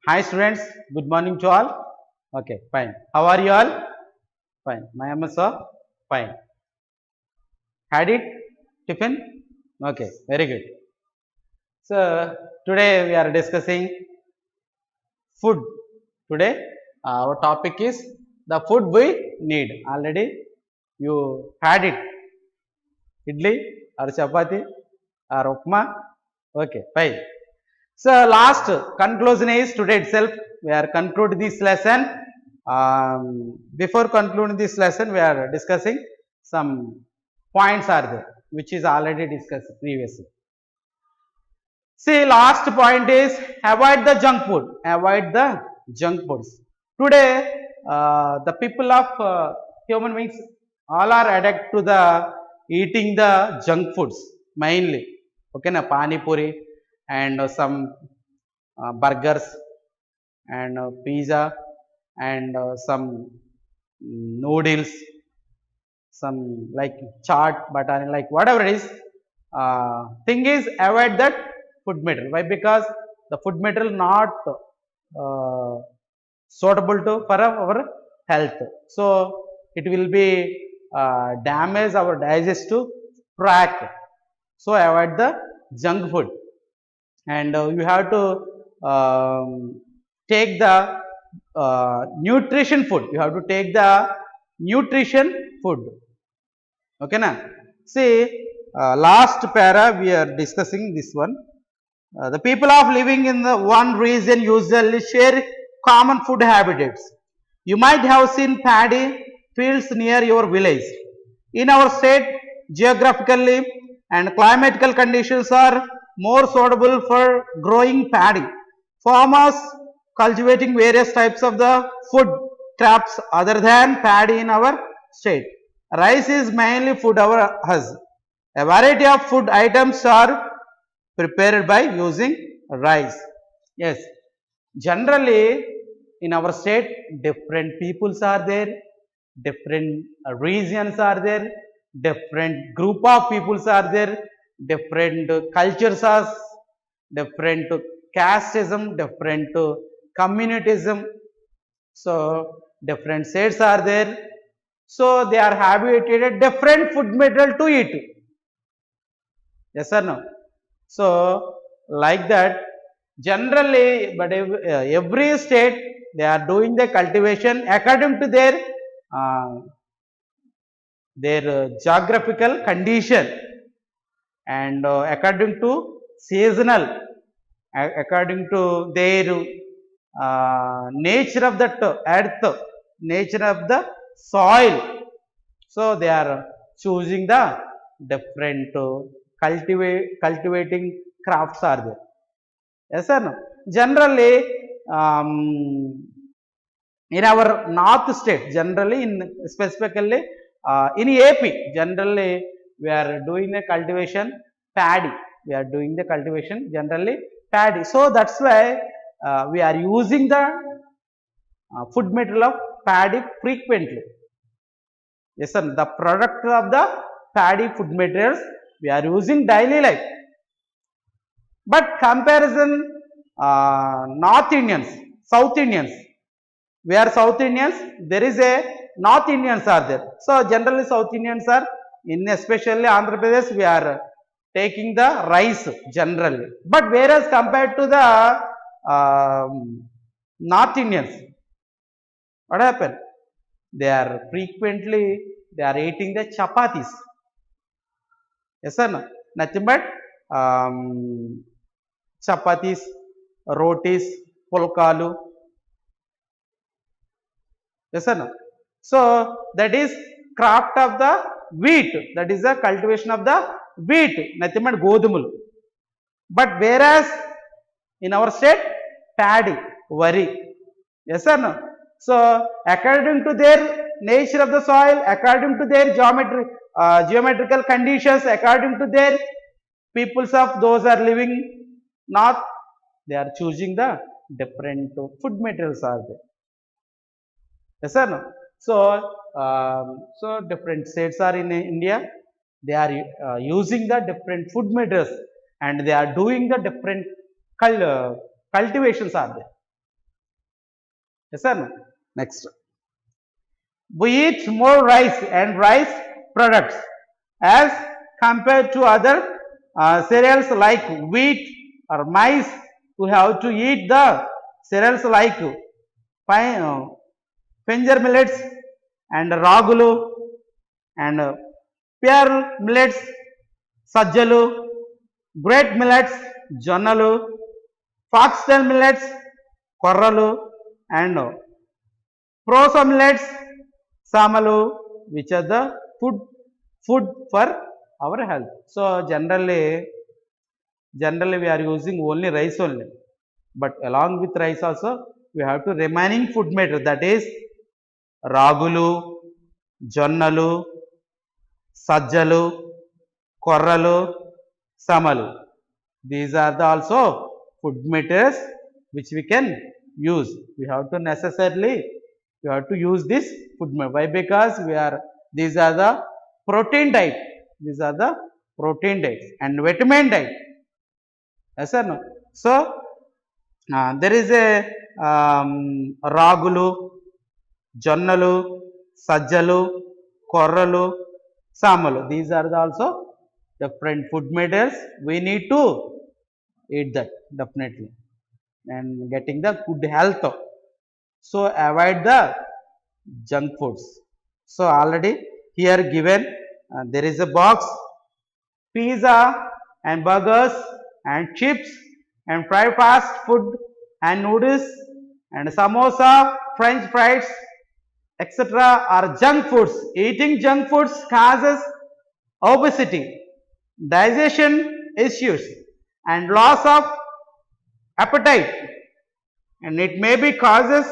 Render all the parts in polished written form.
Hi students, good morning to all. Okay, fine. How are you all? Fine. My name is fine. Had it? Tiffin? Okay, very good. So today we are discussing food. Today our topic is the food we need. Already you had it. Idli or chapati or upma. Okay, fine. So last conclusion is today itself. We are concluding this lesson. Before concluding this lesson, we are discussing some points are there, which is already discussed previously. See, last point is avoid the junk food. Avoid the junk foods. Today, the people of human beings all are addicted to the eating the junk foods mainly. Okay, na pani puri and some burgers and pizza and some noodles, some like chaat, butter, like whatever it is. Thing is avoid that food material. Why? Because the food material not uh, suitable to for our health. So it will be damage our digestive tract. So avoid the junk food, and you have to take the nutrition food. You have to take the nutrition food. Okay, na? See, last para we are discussing this one. The people of living in the one region usually share common food habits. You might have seen paddy fields near your village. In our state, geographically and climatical conditions are more suitable for growing paddy. Farmers cultivating various types of the food crops other than paddy in our state. Rice is mainly food our us. A variety of food items are prepared by using rice. Yes, generally in our state different peoples are there, different regions are there, different group of peoples are there, different cultures are, different casteism, different communityism. So different states are there, so they are habituated different food material to eat. Yes or no? So like that, generally, but every state they are doing the cultivation according to uh, their geographical condition, and according to seasonal, according to their nature of the earth, nature of the soil. So they are choosing the different cultivating crafts are there. Yes or no? Generally, um, in our north state, generally in specifically in AP, generally we are doing the cultivation paddy. We are doing the cultivation generally paddy. So that's why we are using the food material of paddy frequently. Yes, sir. The product of the paddy food materials we are using daily life. But comparison, North Indians, South Indians, we are South Indians. There is a North Indians are there. So generally South Indians are in especially Andhra Pradesh. We are taking the rice generally. But whereas compared to the North Indians, what happened? They are frequently they are eating the chapatis. Yes or no? Nothing but chapatis, rotis, polkalu. Yes or no? So that is craft of the wheat. That is the cultivation of the wheat. Nothing but godumulu. But whereas in our state, paddy, worry. Yes or no? So according to their nature of the soil, according to their geometrical conditions, according to their peoples of those are living north, they are choosing the different food materials are there. Yes or no? So so different states are in India. They are using the different food materials, and they are doing the different cultivations are there. Yes or no? Next. We eat more rice and rice products as compared to other cereals like wheat or maize. We have to eat the cereals like finger millets and ragulu and pearl millets, sajjalu, great millets, jonnalu, foxtail millets, korralu, and proso millets, samalu, which are the food for our health. So generally we are using only rice only, but along with rice also we have to remaining food matter, that is ragulu, jonnalu, sajjalu, korralu, samalu. These are the also food matters which we can use. We have to use this food matter. Why? Because these are the protein diet. These are the protein diets and vitamin diet. Yes or no? So there is a ragulu, jonnalu, sajjalu, korralu, samalu. These are also different food matters. We need to eat that definitely and getting the good health. So avoid the junk foods. So already here given there is a box, pizza and burgers and chips and fried fast food and noodles and samosa, french fries, etc. are junk foods. Eating junk foods causes obesity, digestion issues and loss of appetite, and it may be causes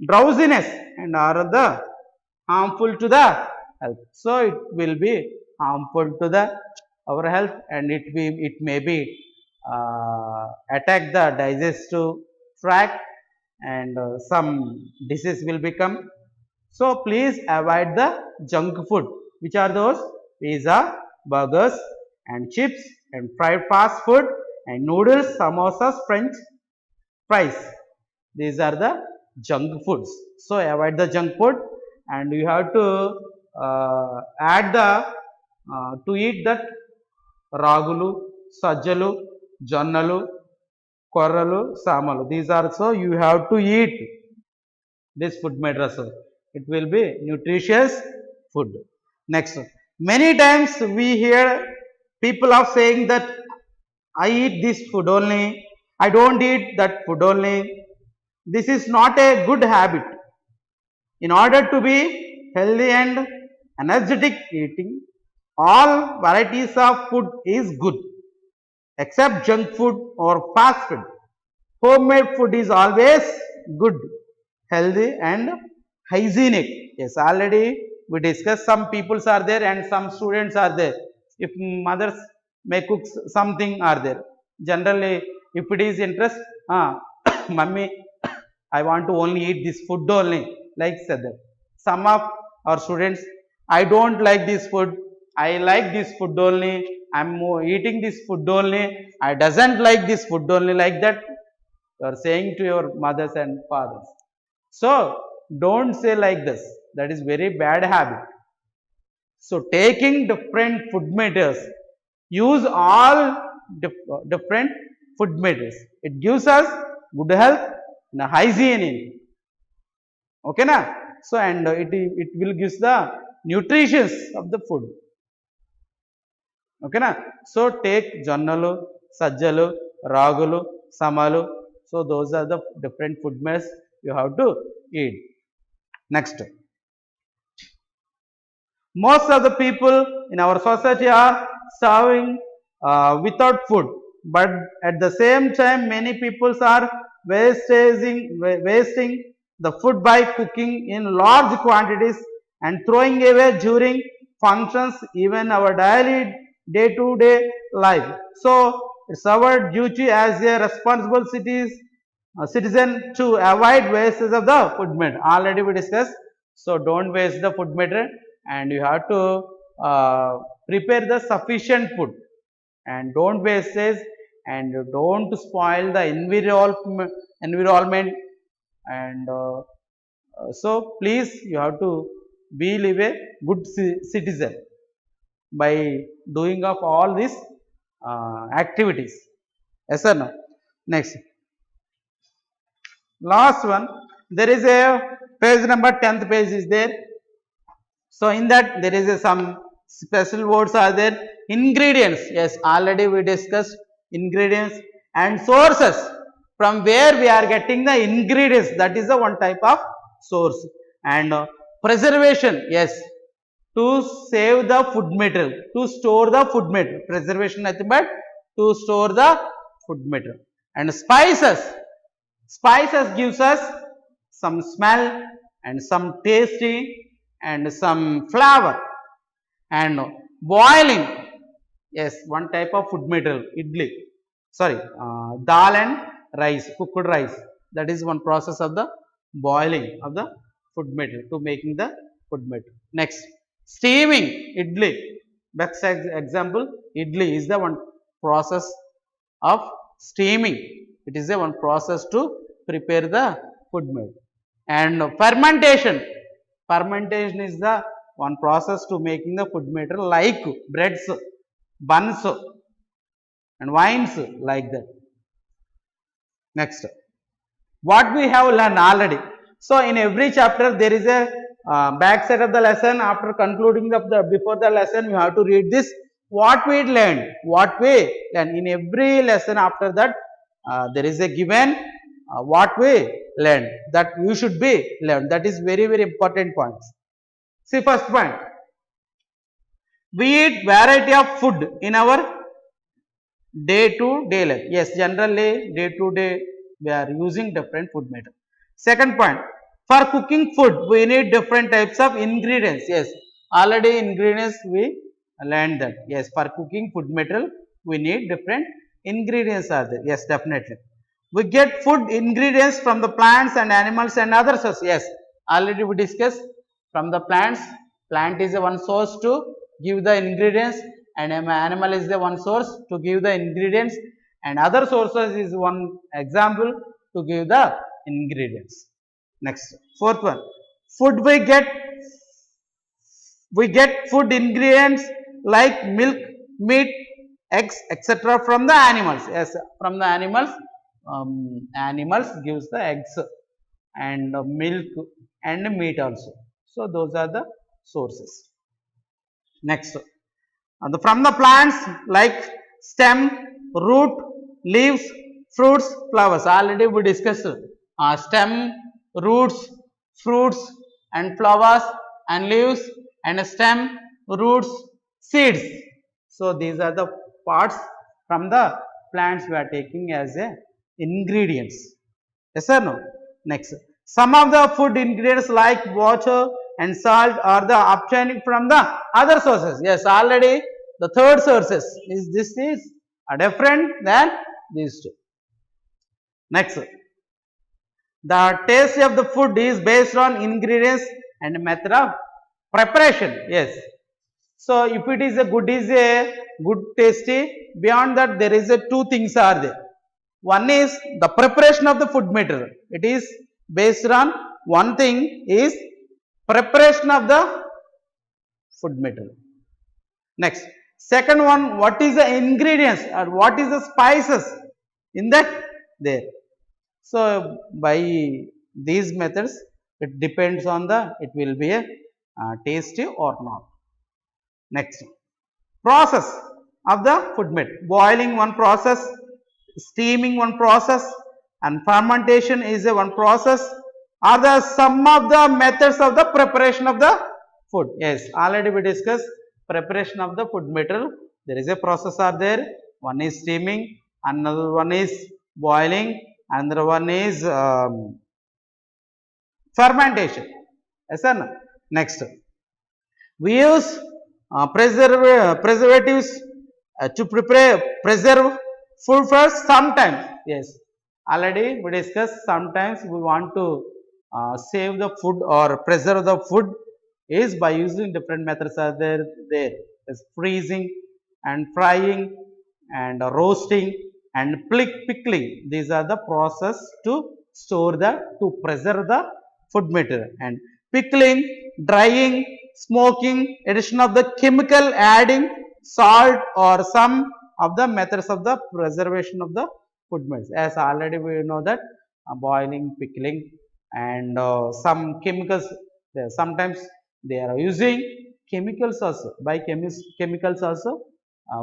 drowsiness and are the harmful to the health. So it will be harmful to the our health, and it may be attack the digestive tract, and some disease will become. So please avoid the junk food. Which are those? Pizza, burgers and chips and fried fast food and noodles, samosas, french fries. These are the junk foods. So avoid the junk food, and you have to add the to eat that ragulu, sajjalu, jonnalu, korralu, samalu. These are, so you have to eat this food matters. It will be nutritious food. Next, many times we hear people are saying that I eat this food only, I don't eat that food only. This is not a good habit. In order to be healthy and energetic, eating all varieties of food is good, except junk food or fast food. Homemade food is always good, healthy and hygienic. Yes, already we discussed, some peoples are there and some students are there. If mothers may cook something are there. Generally, if it is interest, mummy, I want to only eat this food only, like said that. Some of our students, I don't like this food, I like this food only, I'm eating this food only, I doesn't like this food only, like that you are saying to your mothers and fathers. So don't say like this, that is very bad habit. So taking different food matters, use all different food matters, it gives us good health and hygiene. Okay na? So and it will give the nutrition of the food. Okay na? So take jonnalu, sajjalu, ragulu, samalu. So those are the different food matters you have to eat. Next, most of the people in our society are starving without food, but at the same time many people are wasting the food by cooking in large quantities and throwing away during functions, even our daily day-to-day life. So it's our duty as a responsible citizen to avoid wastage of the food matter. Already we discussed. So don't waste the food matter, and you have to prepare the sufficient food, and don't waste it, and don't spoil the environment, and so please you have to be live a good citizen by doing of all these activities. Yes or no? Next, last one, there is a page number 10th page is there. So in that there is some special words are there. Ingredients, yes, already we discussed ingredients, and sources, from where we are getting the ingredients, that is the one type of source. And preservation, yes, to save the food material, to store the food material. Preservation nothing but to store the food material. And spices, spices gives us some smell and some tasty and some flavor. And boiling, yes, one type of food material, idli, sorry, dal and rice, cooked rice, that is one process of the boiling of the food material to making the food material. Next, steaming idli, best example, idli is the one process of steaming. It is a one process to prepare the food material. And fermentation, fermentation is the one process to making the food material like breads, buns and wines, like that. Next, what we have learned already. So in every chapter there is a back side of the lesson. After concluding the before the lesson, you have to read this, what we learned, what we learned. In every lesson after that there is a given what we learned, that you should be learned. That is very very important points. See, first point, we eat variety of food in our day to day life. Yes, generally day to day we are using different food matter. Second point, for cooking food we need different types of ingredients. Yes, already ingredients we learned that. Yes, for cooking food material we need different ingredients are there. Yes, definitely. We get food ingredients from the plants and animals and other sources. Yes, already we discussed from the plants. Plant is the one source to give the ingredients, and animal is the one source to give the ingredients, and other sources is one example to give the ingredients. Next, fourth one, food we get food ingredients like milk, meat, eggs, etc. from the animals. Yes, from the animals. Animals gives the eggs and milk and meat also. So those are the sources. Next, from the plants like stem, root, leaves, fruits, flowers. Already we discussed stem, roots, fruits and flowers and leaves and stem, roots, seeds. So these are the parts from the plants we are taking as a ingredients. Yes or no? Next, some of the food ingredients like water and salt are the obtaining from the other sources. Yes, already the third sources is this is different than these two. Next, the taste of the food is based on ingredients and method of preparation. Yes, so if it is a good tasty, beyond that there is a two things are there. One is the preparation of the food material. It is based on one thing is preparation of the food material. Next, second one, what is the ingredients or what is the spices in that there. So by these methods it depends on the it will be a tasty or not. Next, process of the food material. Boiling one process, steaming one process, and fermentation is a one process, are the some of the methods of the preparation of the food. Yes, already we discussed preparation of the food material. There is a process are there. One is steaming, another one is boiling, another one is fermentation. Yes or no? Next, we use preservatives to preserve food first sometimes. Yes, already we discussed sometimes we want to save the food or preserve the food is by using different methods are there. There is freezing and frying and roasting and pickling. These are the process to store the, to preserve the food material. And pickling, drying, smoking, addition of the chemical, adding salt or some of the methods of the preservation of the food materials. As already we know that boiling, pickling, and some chemicals, sometimes they are using chemicals also. By chemicals also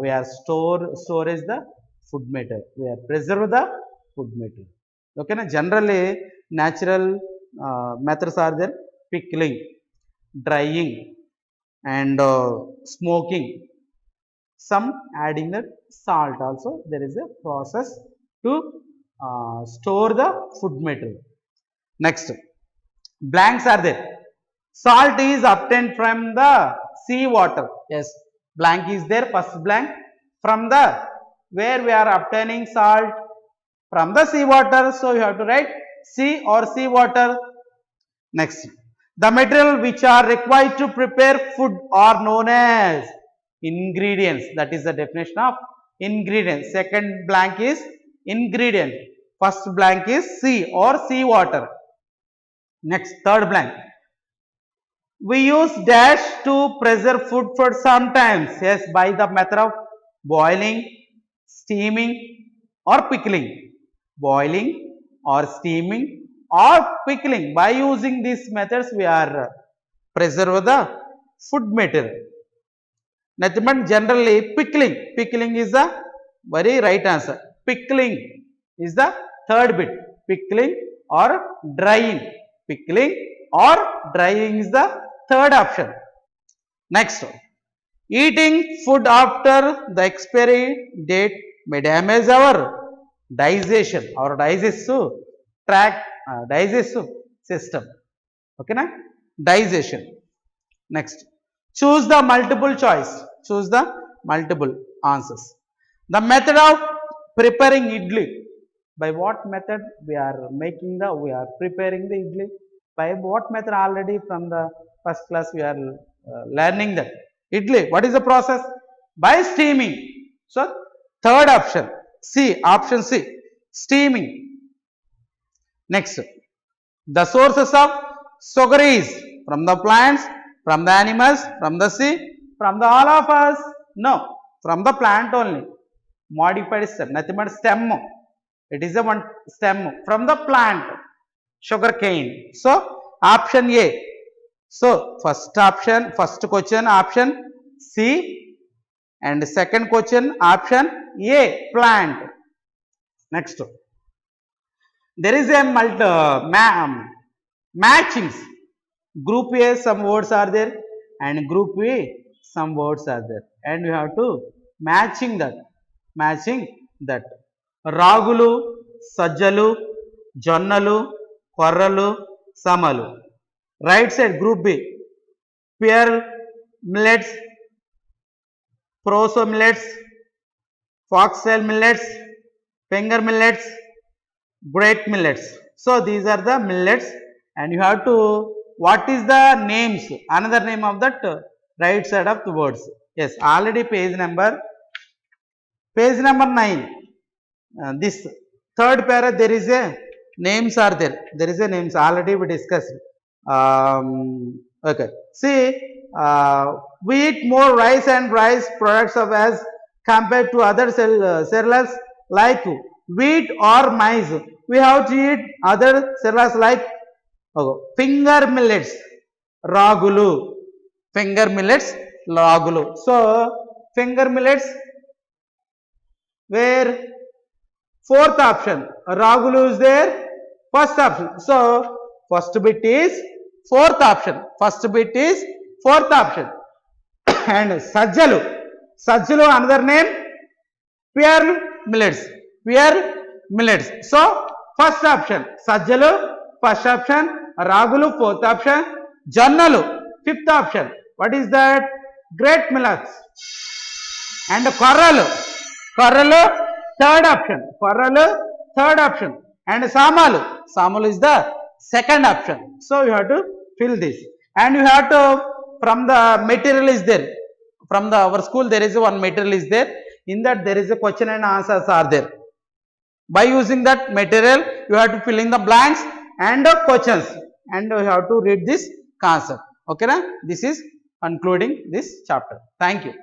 we are storage the food material, we are preserve the food material. Okay na? Generally natural methods are there: pickling, drying, and smoking, some adding the salt also. There is a process to store the food material. Next, blanks are there. Salt is obtained from the sea water. Yes, blank is there. First blank, from the, where we are obtaining salt? From the sea water. So you have to write sea or sea water. Next, the material which are required to prepare food are known as ingredients. That is the definition of ingredients. Second blank is ingredient. First blank is sea or sea water. Next, third blank. We use dash to preserve food for sometimes. Yes, by the method of boiling, steaming, or pickling. Boiling or steaming or pickling. By using these methods, we are preserve the food material. Nothing but generally pickling. Pickling is the very right answer. Pickling is the third bit. Pickling or drying. Pickling or drying is the third option. Next, eating food after the expiry date may damage our digestion, our digestive tract, digestive system. Okay na? Digestion. Next, choose the multiple choice. Choose the multiple answers. The method of preparing idli. By what method we are making the, we are preparing the idli? By what method? Already from the first class we are learning that. Idli, what is the process? By steaming. So third option, C, option C, steaming. Next, the sources of sugar is from the plants, from the animals, from the sea, from the all of us? No, from the plant only. Modified stem, nothing but stem. It is a one stem from the plant, sugar cane. So option A. So first option, first question option C, and second question option A, plant. Next, there is a matchings. Group A some words are there and group B some words are there, and you have to matching that. Ragulu, sajjalu, jonnalu, korralu, samalu. Right side group B, pear millets, proso millets, foxtail millets, finger millets, great millets. So these are the millets, and you have to, what is the names, another name of that right side of the words. Yes, already page number 9. This third para there is a names are there. There is a names already we discussed. Okay. See, we eat more rice and rice products of as compared to other cereals like wheat or maize. We have to eat other cereals like finger millets, ragulu. Finger millets, ragulu. So finger millets, where fourth option, ragulu is there, first option. So first bit is fourth option. First bit is fourth option. And sajjalu. Sajjalu another name, pear millets. Pear millets. So first option, sajjalu, first option, ragulu, fourth option, jonnalu, fifth option. What is that? Great millets. And korralu. Korralu, third option. Korralu, third option. And samalu. Samalu is the second option. So you have to fill this. And you have to, from the material is there. From the our school there is one material is there. In that there is a question and answers are there. By using that material, you have to fill in the blanks and the questions, and you have to read this concept. Okay, na? This is concluding this chapter. Thank you.